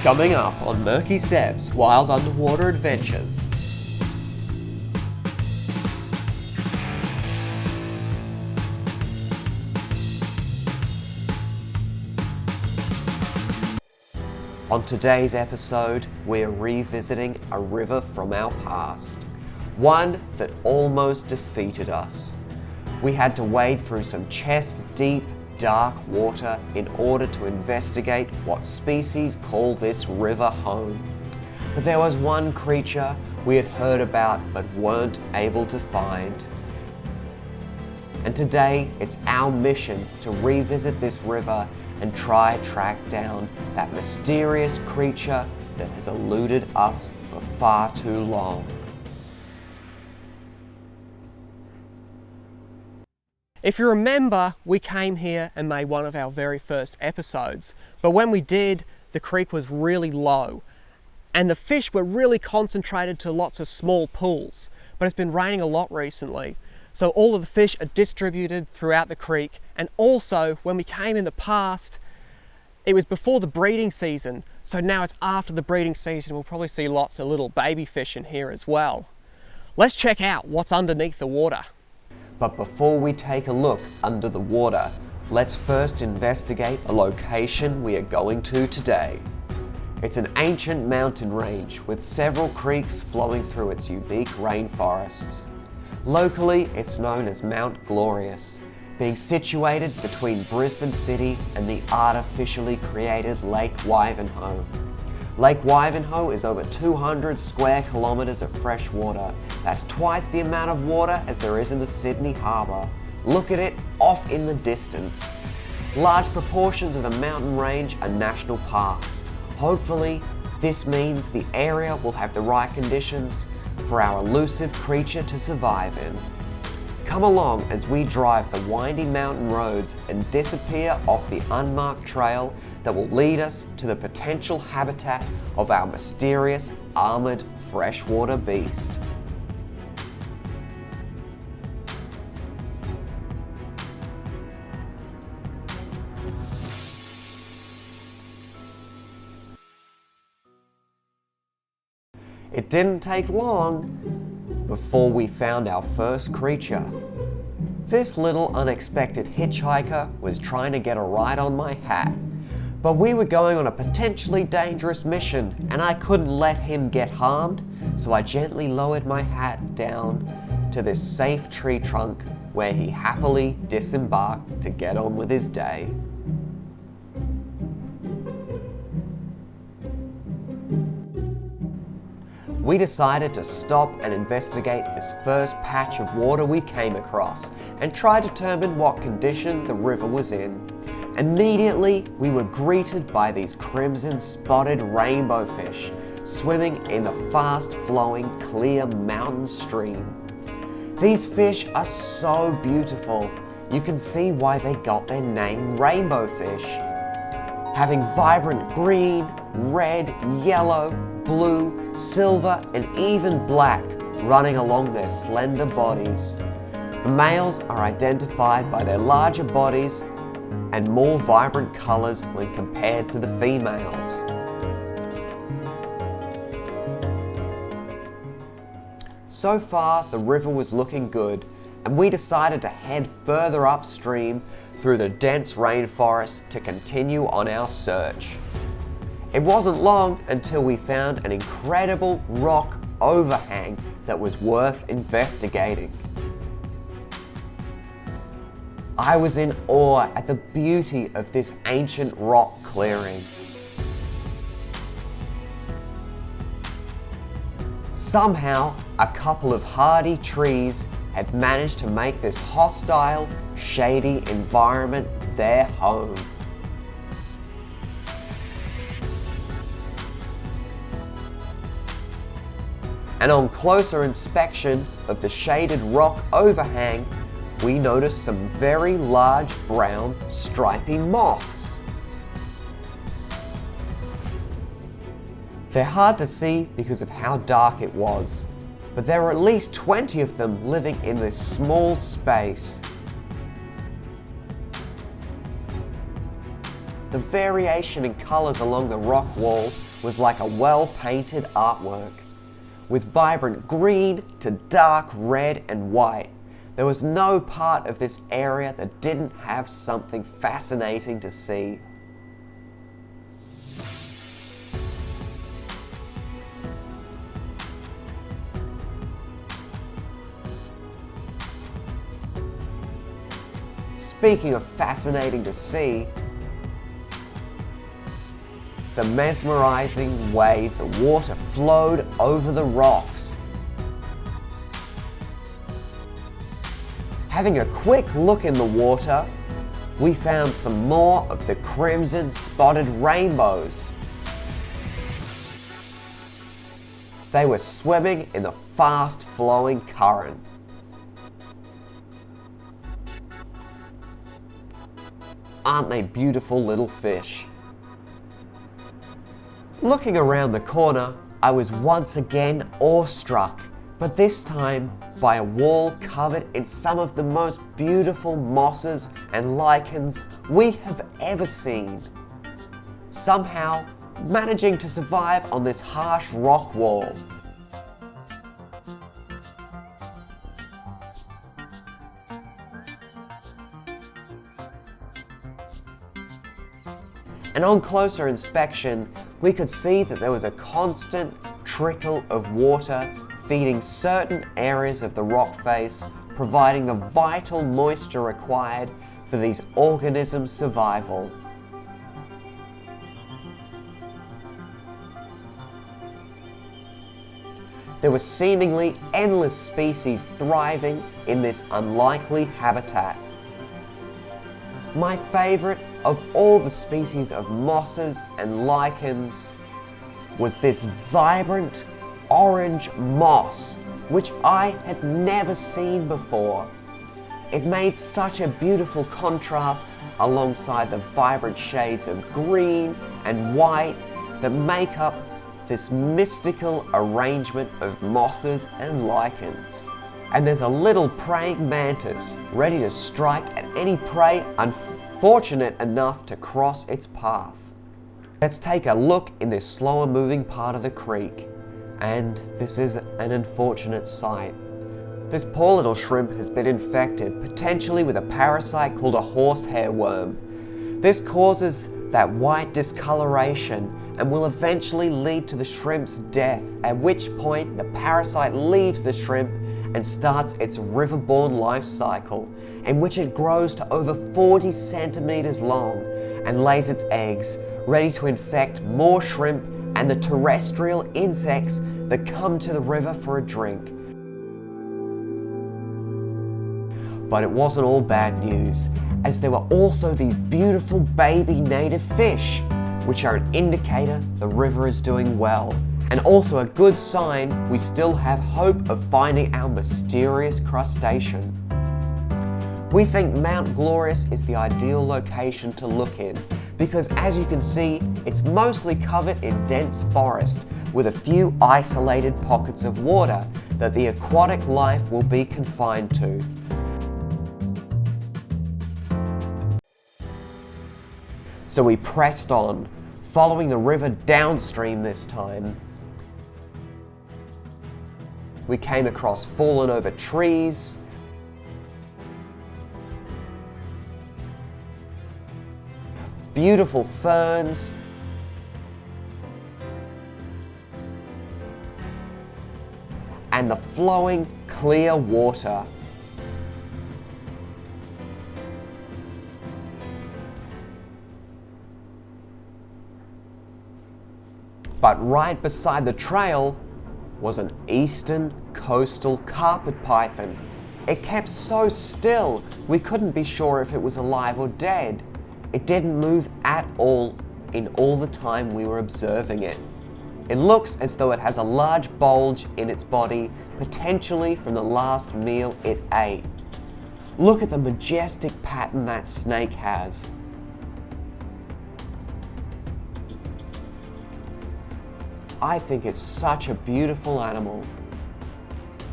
Coming up on Murky Seb's Wild Underwater Adventures. On today's episode, we're revisiting a river from our past. One that almost defeated us. We had to wade through some chest-deep, dark water in order to investigate what species call this river home. But there was one creature we had heard about but weren't able to find. And today, it's our mission to revisit this river and try to track down that mysterious creature that has eluded us for far too long. If you remember, we came here and made one of our very first episodes, but when we did, the creek was really low and the fish were really concentrated to lots of small pools, but it's been raining a lot recently, so all of the fish are distributed throughout the creek. And also, when we came in the past, it was before the breeding season, so now it's after the breeding season. We'll probably see lots of little baby fish in here as well. Let's check out what's underneath the water. But before we take a look under the water, let's first investigate the location we are going to today. It's an ancient mountain range with several creeks flowing through its unique rainforests. Locally, it's known as Mount Glorious, being situated between Brisbane City and the artificially created Lake Wivenhoe. Lake Wivenhoe is over 200 square kilometres of fresh water. That's twice the amount of water as there is in the Sydney Harbour. Look at it off in the distance. Large proportions of the mountain range are national parks. Hopefully, this means the area will have the right conditions for our elusive creature to survive in. Come along as we drive the windy mountain roads and disappear off the unmarked trail that will lead us to the potential habitat of our mysterious armoured freshwater beast. It didn't take long before we found our first creature. This little unexpected hitchhiker was trying to get a ride on my hat, but we were going on a potentially dangerous mission and I couldn't let him get harmed, so I gently lowered my hat down to this safe tree trunk where he happily disembarked to get on with his day. We decided to stop and investigate this first patch of water we came across and try to determine what condition the river was in. Immediately, we were greeted by these crimson spotted rainbow fish swimming in the fast-flowing, clear mountain stream. These fish are so beautiful. You can see why they got their name rainbow fish. Having vibrant green, red, yellow, blue, silver, and even black running along their slender bodies. The males are identified by their larger bodies and more vibrant colours when compared to the females. So far, the river was looking good, and we decided to head further upstream through the dense rainforest to continue on our search. It wasn't long until we found an incredible rock overhang that was worth investigating. I was in awe at the beauty of this ancient rock clearing. Somehow, a couple of hardy trees had managed to make this hostile, shady environment their home. And on closer inspection of the shaded rock overhang, we noticed some very large brown stripy moths. They're hard to see because of how dark it was, but there were at least 20 of them living in this small space. The variation in colours along the rock wall was like a well-painted artwork. With vibrant green to dark red and white, there was no part of this area that didn't have something fascinating to see. Speaking of fascinating to see, the mesmerizing way the water flowed over the rocks. Having a quick look in the water, we found some more of the crimson spotted rainbows. They were swimming in the fast-flowing current. Aren't they beautiful little fish? Looking around the corner, I was once again awestruck, but this time by a wall covered in some of the most beautiful mosses and lichens we have ever seen. Somehow managing to survive on this harsh rock wall. And on closer inspection, we could see that there was a constant trickle of water feeding certain areas of the rock face, providing the vital moisture required for these organisms' survival. There were seemingly endless species thriving in this unlikely habitat. My favorite of all the species of mosses and lichens was this vibrant orange moss, which I had never seen before. It made such a beautiful contrast alongside the vibrant shades of green and white that make up this mystical arrangement of mosses and lichens. And there's a little praying mantis ready to strike at any prey unfortunate enough to cross its path. Let's take a look in this slower moving part of the creek. And this is an unfortunate sight. This poor little shrimp has been infected, potentially with a parasite called a horsehair worm. This causes that white discoloration and will eventually lead to the shrimp's death, at which point the parasite leaves the shrimp and starts its riverborne life cycle, in which it grows to over 40 centimeters long and lays its eggs, ready to infect more shrimp and the terrestrial insects that come to the river for a drink. But it wasn't all bad news, as there were also these beautiful baby native fish, which are an indicator the river is doing well, and also a good sign we still have hope of finding our mysterious crustacean. We think Mount Glorious is the ideal location to look in, because as you can see, it's mostly covered in dense forest with a few isolated pockets of water that the aquatic life will be confined to. So we pressed on, following the river downstream this time. We came across fallen over trees, beautiful ferns, and the flowing clear water. But right beside the trail was an eastern coastal carpet python. It kept so still, we couldn't be sure if it was alive or dead. It didn't move at all in all the time we were observing it. It looks as though it has a large bulge in its body, potentially from the last meal it ate. Look at the majestic pattern that snake has. I think it's such a beautiful animal.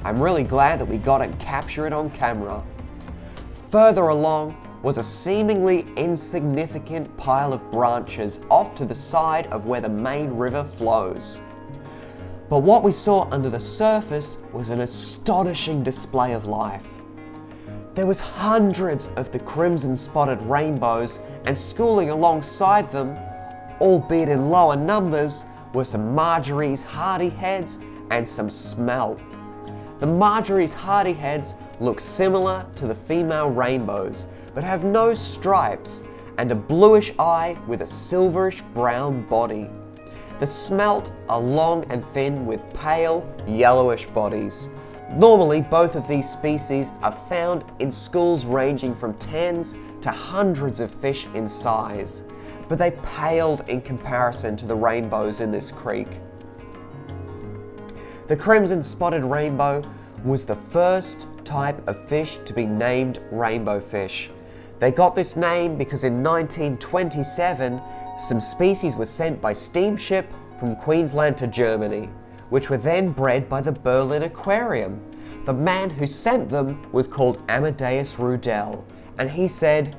I'm really glad that we got to capture it on camera. Further along was a seemingly insignificant pile of branches off to the side of where the main river flows. But what we saw under the surface was an astonishing display of life. There was hundreds of the crimson-spotted rainbows, and schooling alongside them, albeit in lower numbers, were some Marjorie's hardyheads and some smelt. The Marjorie's hardyheads look similar to the female rainbows, but have no stripes and a bluish eye with a silverish brown body. The smelt are long and thin with pale yellowish bodies. Normally, both of these species are found in schools ranging from tens to hundreds of fish in size, but they paled in comparison to the rainbows in this creek. The crimson-spotted rainbow was the first type of fish to be named rainbow fish. They got this name because in 1927, some species were sent by steamship from Queensland to Germany, which were then bred by the Berlin Aquarium. The man who sent them was called Amadeus Rudel, and he said,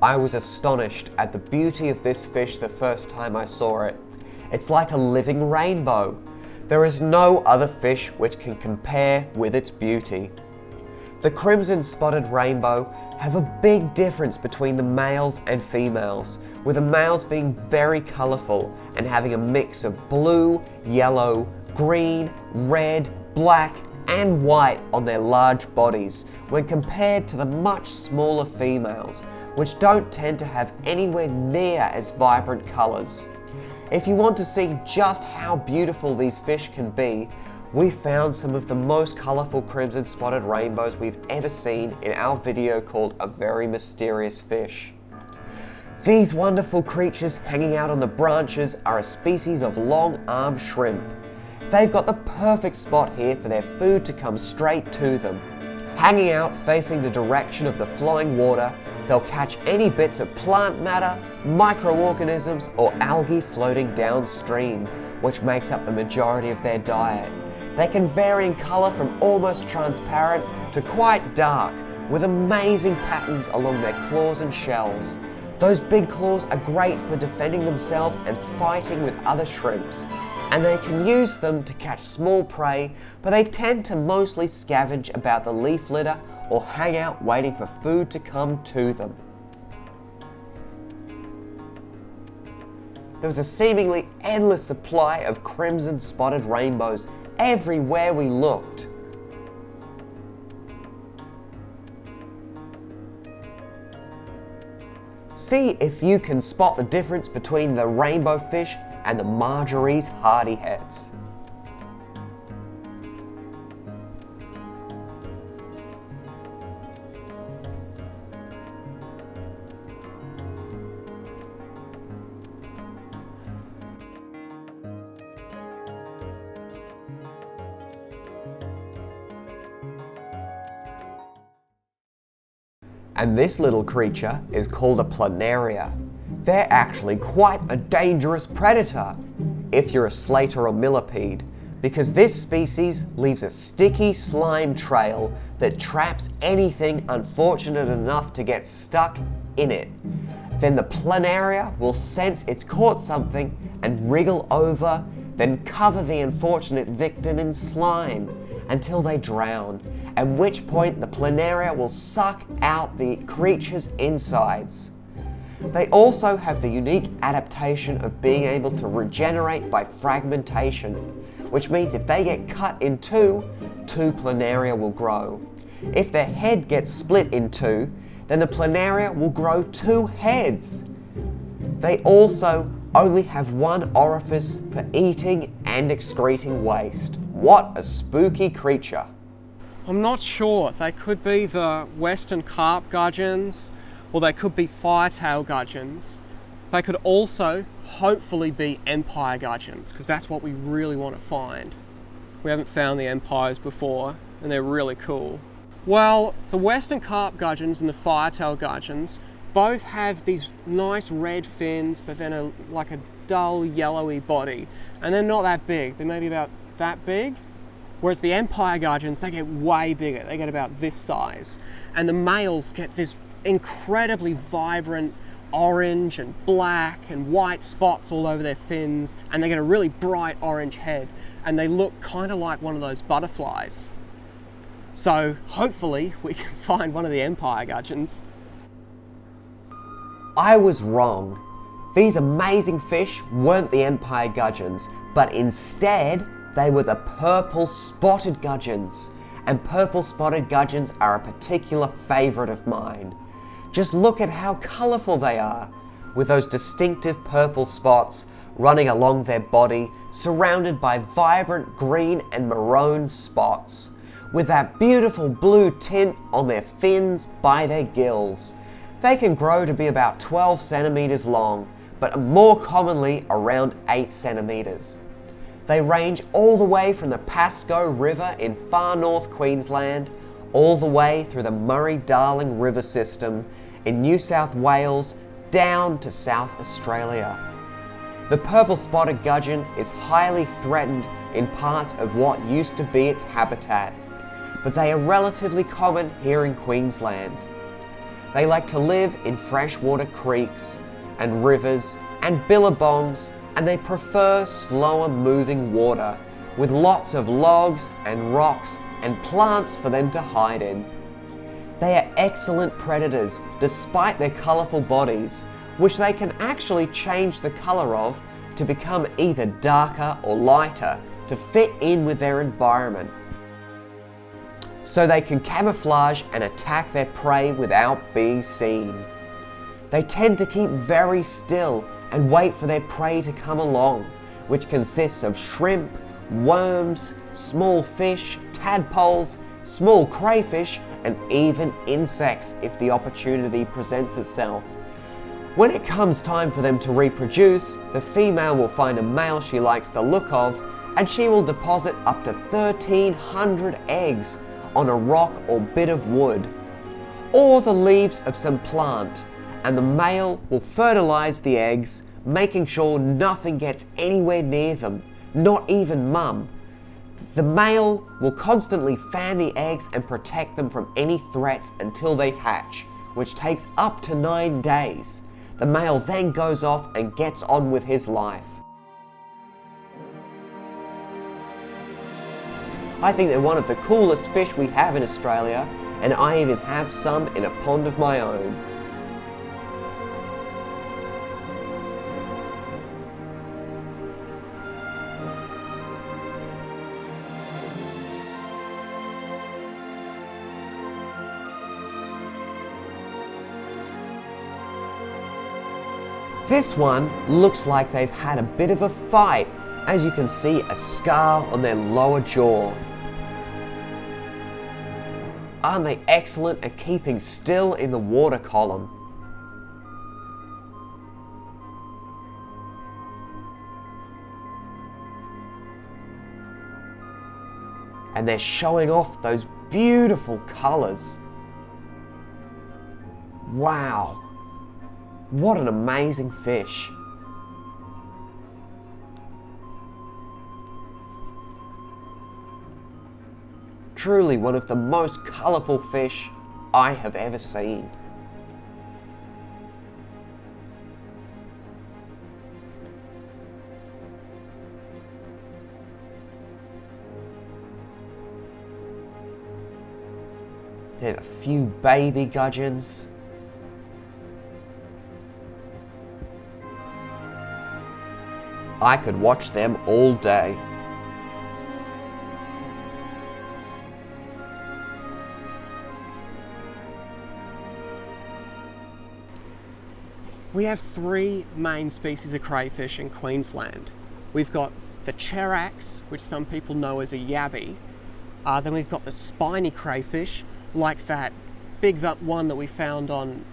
"I was astonished at the beauty of this fish the first time I saw it. It's like a living rainbow. There is no other fish which can compare with its beauty." The crimson-spotted rainbow have a big difference between the males and females, with the males being very colourful and having a mix of blue, yellow, green, red, black and white on their large bodies, when compared to the much smaller females, which don't tend to have anywhere near as vibrant colours. If you want to see just how beautiful these fish can be, we found some of the most colourful crimson-spotted rainbows we've ever seen in our video called A Very Mysterious Fish. These wonderful creatures hanging out on the branches are a species of long-armed shrimp. They've got the perfect spot here for their food to come straight to them. Hanging out facing the direction of the flowing water, they'll catch any bits of plant matter, microorganisms or algae floating downstream, which makes up the majority of their diet. They can vary in colour from almost transparent to quite dark, with amazing patterns along their claws and shells. Those big claws are great for defending themselves and fighting with other shrimps, and they can use them to catch small prey, but they tend to mostly scavenge about the leaf litter or hang out waiting for food to come to them. There was a seemingly endless supply of crimson-spotted rainbows everywhere we looked. See if you can spot the difference between the rainbow fish and the Marjorie's hardyheads. And this little creature is called a planaria. They're actually quite a dangerous predator if you're a slater or millipede, because this species leaves a sticky slime trail that traps anything unfortunate enough to get stuck in it. Then the planaria will sense it's caught something and wriggle over, then cover the unfortunate victim in slime until they drown, at which point the planaria will suck out the creature's insides. They also have the unique adaptation of being able to regenerate by fragmentation, which means if they get cut in two, two planaria will grow. If their head gets split in two, then the planaria will grow two heads. They also only have one orifice for eating and excreting waste. What a spooky creature. I'm not sure. They could be the western carp gudgeons, or they could be firetail gudgeons. They could also hopefully be empire gudgeons, because that's what we really want to find. We haven't found the empires before, and they're really cool. Well, the western carp gudgeons and the firetail gudgeons both have these nice red fins, but then like a dull yellowy body, and they're not that big. They're maybe about that big. Whereas the empire gudgeons, they get way bigger. They get about this size. And the males get this incredibly vibrant orange and black and white spots all over their fins, and they get a really bright orange head, and they look kind of like one of those butterflies. So hopefully we can find one of the empire gudgeons. I was wrong. These amazing fish weren't the empire gudgeons, but instead they were the purple spotted gudgeons. And purple spotted gudgeons are a particular favourite of mine. Just look at how colourful they are, with those distinctive purple spots running along their body, surrounded by vibrant green and maroon spots, with that beautiful blue tint on their fins by their gills. They can grow to be about 12 centimetres long, but more commonly around 8 centimetres. They range all the way from the Pasco River in far north Queensland, all the way through the Murray-Darling River system in New South Wales down to South Australia. The purple spotted gudgeon is highly threatened in parts of what used to be its habitat, but they are relatively common here in Queensland. They like to live in freshwater creeks and rivers and billabongs, and they prefer slower moving water with lots of logs and rocks and plants for them to hide in. They are excellent predators despite their colourful bodies, which they can actually change the colour of to become either darker or lighter to fit in with their environment. So they can camouflage and attack their prey without being seen. They tend to keep very still and wait for their prey to come along, which consists of shrimp, worms, small fish, tadpoles, small crayfish, and even insects if the opportunity presents itself. When it comes time for them to reproduce, the female will find a male she likes the look of, and she will deposit up to 1,300 eggs on a rock or bit of wood, or the leaves of some plant, and the male will fertilize the eggs, making sure nothing gets anywhere near them, not even mum. The male will constantly fan the eggs and protect them from any threats until they hatch, which takes up to 9 days. The male then goes off and gets on with his life. I think they're one of the coolest fish we have in Australia, and I even have some in a pond of my own. This one looks like they've had a bit of a fight, as you can see a scar on their lower jaw. Aren't they excellent at keeping still in the water column? And they're showing off those beautiful colours. Wow, what an amazing fish. Truly one of the most colourful fish I have ever seen. There's a few baby gudgeons. I could watch them all day. We have 3 main species of crayfish in Queensland. We've got the cherax, which some people know as a yabby. Then we've got the spiny crayfish, like that big one that we found on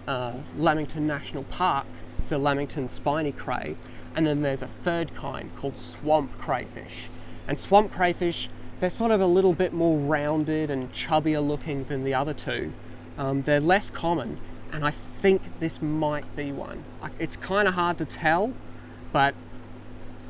Lamington National Park, the Lamington spiny cray. And then there's a third kind called swamp crayfish. And swamp crayfish, they're sort of a little bit more rounded and chubbier looking than the other two. They're less common, and I think this might be one. It's kind of hard to tell, but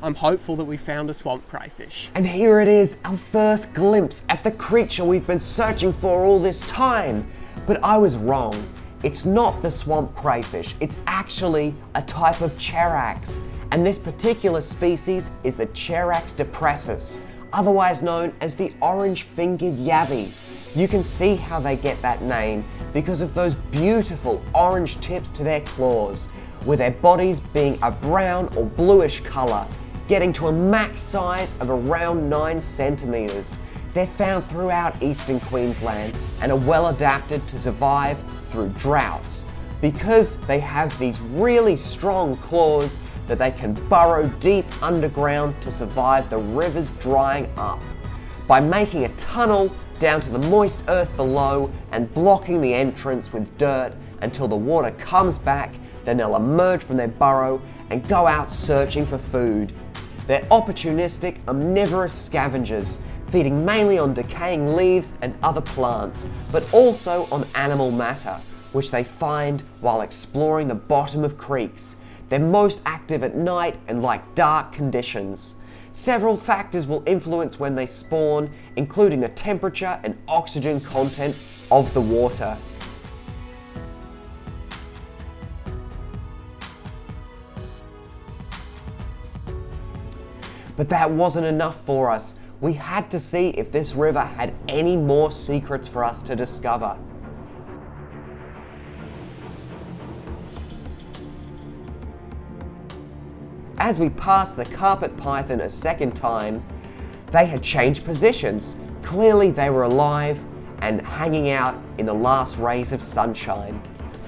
I'm hopeful that we found a swamp crayfish. And here it is, our first glimpse at the creature we've been searching for all this time. But I was wrong. It's not the swamp crayfish, it's actually a type of cherax, and this particular species is the Cherax depressus, otherwise known as the orange-fingered yabby. You can see how they get that name because of those beautiful orange tips to their claws, with their bodies being a brown or bluish colour, getting to a max size of around 9 centimetres. They're found throughout eastern Queensland and are well adapted to survive through droughts because they have these really strong claws that they can burrow deep underground to survive the rivers drying up. By making a tunnel down to the moist earth below and blocking the entrance with dirt until the water comes back, then they'll emerge from their burrow and go out searching for food. They're opportunistic, omnivorous scavengers, feeding mainly on decaying leaves and other plants, but also on animal matter, which they find while exploring the bottom of creeks. They're most active at night and like dark conditions. Several factors will influence when they spawn, including the temperature and oxygen content of the water. But that wasn't enough for us. We had to see if this river had any more secrets for us to discover. As we passed the carpet python a second time, they had changed positions. Clearly they were alive and hanging out in the last rays of sunshine,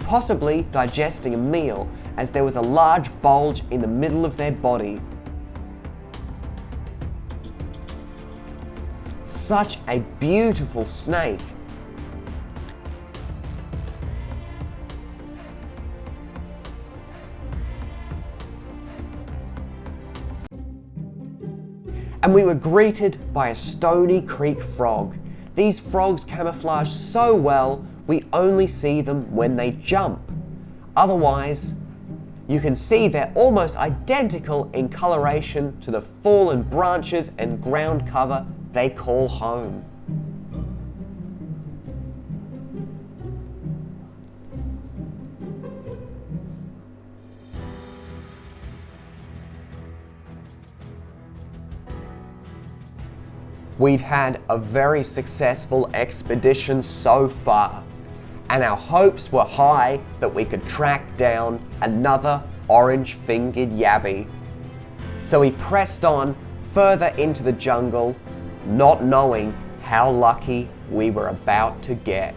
possibly digesting a meal, as there was a large bulge in the middle of their body. Such a beautiful snake. And we were greeted by a stony creek frog. These frogs camouflage so well, we only see them when they jump. Otherwise, you can see they're almost identical in coloration to the fallen branches and ground cover they call home. We'd had a very successful expedition so far, and our hopes were high that we could track down another orange-fingered yabby. So we pressed on further into the jungle, not knowing how lucky we were about to get.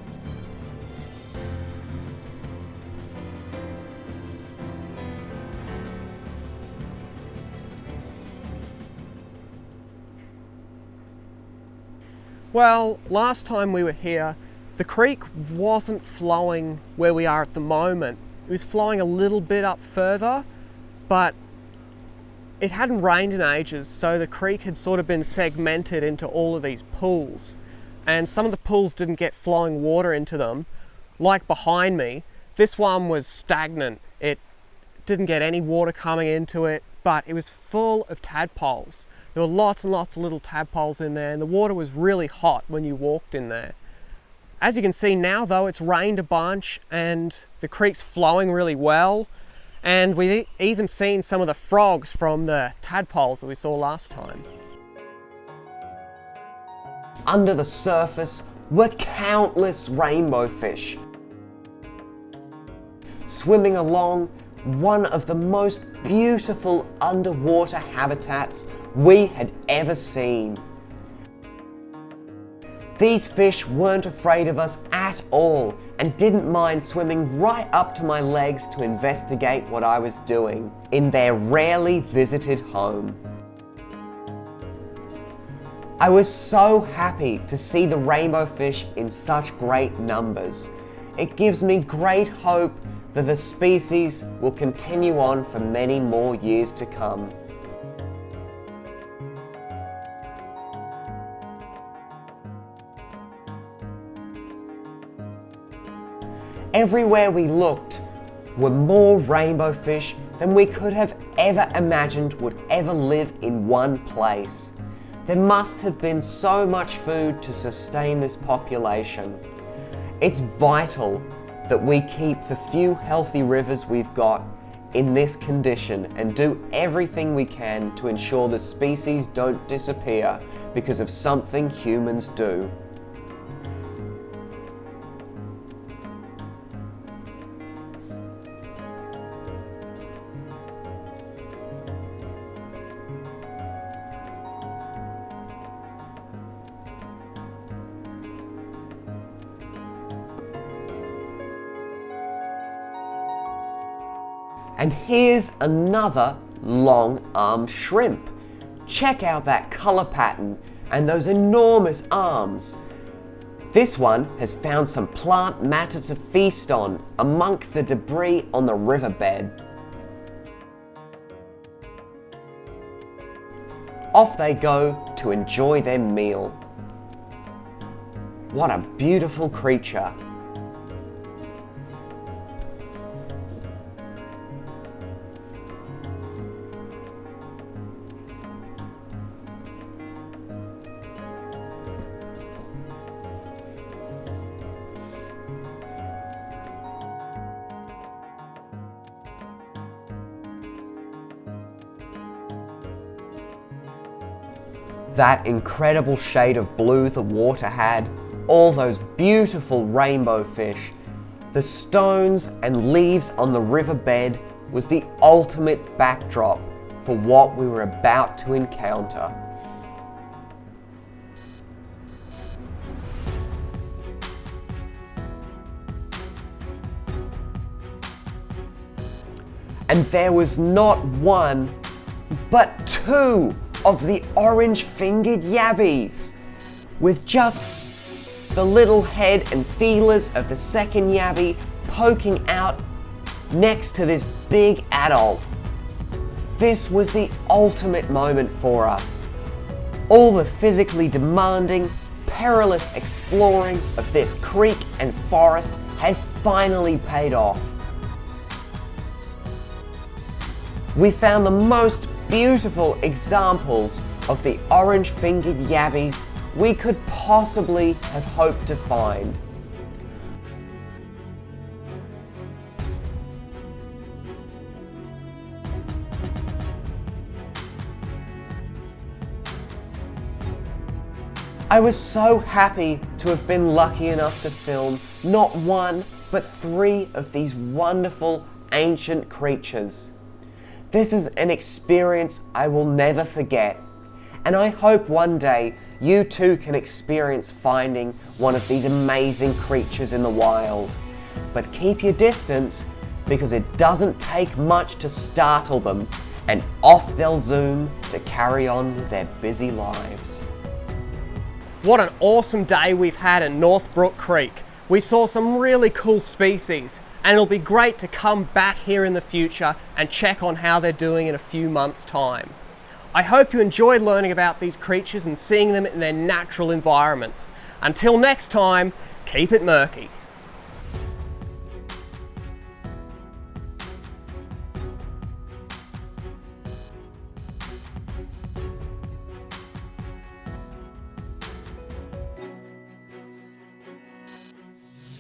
Well, last time we were here, the creek wasn't flowing where we are at the moment. It was flowing a little bit up further, but it hadn't rained in ages, so the creek had sort of been segmented into all of these pools. And some of the pools didn't get flowing water into them. Like behind me, this one was stagnant. It didn't get any water coming into it, but it was full of tadpoles. There were lots and lots of little tadpoles in there, and the water was really hot when you walked in there. As you can see now though, it's rained a bunch and the creek's flowing really well. And we've even seen some of the frogs from the tadpoles that we saw last time. Under the surface were countless rainbow fish, swimming along one of the most beautiful underwater habitats we had ever seen. These fish weren't afraid of us at all and didn't mind swimming right up to my legs to investigate what I was doing in their rarely visited home. I was so happy to see the rainbow fish in such great numbers. It gives me great hope that the species will continue on for many more years to come. Everywhere we looked were more rainbow fish than we could have ever imagined would ever live in one place. There must have been so much food to sustain this population. It's vital that we keep the few healthy rivers we've got in this condition and do everything we can to ensure the species don't disappear because of something humans do. And here's another long-armed shrimp. Check out that color pattern and those enormous arms. This one has found some plant matter to feast on amongst the debris on the riverbed. Off they go to enjoy their meal. What a beautiful creature. That incredible shade of blue the water had, all those beautiful rainbow fish, the stones and leaves on the riverbed was the ultimate backdrop for what we were about to encounter. And there was not one, but two of the orange-fingered yabbies, with just the little head and feelers of the second yabby poking out next to this big adult. This was the ultimate moment for us. All the physically demanding, perilous exploring of this creek and forest had finally paid off. We found the most beautiful examples of the orange-fingered yabbies we could possibly have hoped to find. I was so happy to have been lucky enough to film not one, but three of these wonderful ancient creatures. This is an experience I will never forget, and I hope one day you too can experience finding one of these amazing creatures in the wild. But keep your distance, because it doesn't take much to startle them, and off they'll zoom to carry on with their busy lives. What an awesome day we've had at Northbrook Creek. We saw some really cool species, and it'll be great to come back here in the future and check on how they're doing in a few months' time. I hope you enjoyed learning about these creatures and seeing them in their natural environments. Until next time, keep it murky.